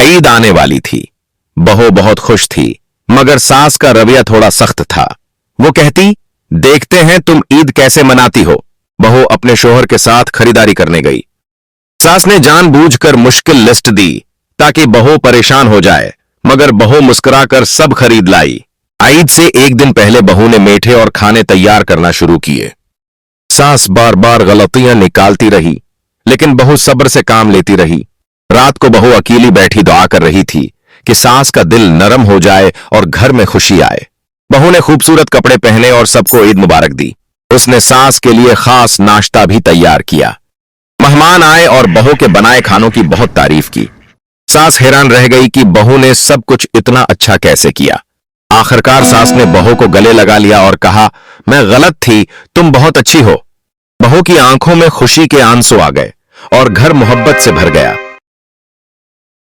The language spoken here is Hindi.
ईद आने वाली थी। बहू बहुत खुश थी, मगर सास का रवैया थोड़ा सख्त था। वो कहती, देखते हैं तुम ईद कैसे मनाती हो। बहू अपने शोहर के साथ खरीदारी करने गई। सास ने जानबूझकर मुश्किल लिस्ट दी ताकि बहू परेशान हो जाए, मगर बहू मुस्कुराकर सब खरीद लाई। ईद से एक दिन पहले बहू ने मीठे और खाने तैयार करना शुरू किए। सास बार बार गलतियां निकालती रही, लेकिन बहू सब्र से काम लेती रही। रात को बहू अकेली बैठी दुआ कर रही थी कि सास का दिल नरम हो जाए और घर में खुशी आए। बहू ने खूबसूरत कपड़े पहने और सबको ईद मुबारक दी। उसने सास के लिए खास नाश्ता भी तैयार किया। मेहमान आए और बहू के बनाए खानों की बहुत तारीफ की। सास हैरान रह गई कि बहू ने सब कुछ इतना अच्छा कैसे किया। आखिरकार सास ने बहू को गले लगा लिया और कहा, मैं गलत थी, तुम बहुत अच्छी हो। बहू की आंखों में खुशी के आंसू आ गए और घर मोहब्बत से भर गया।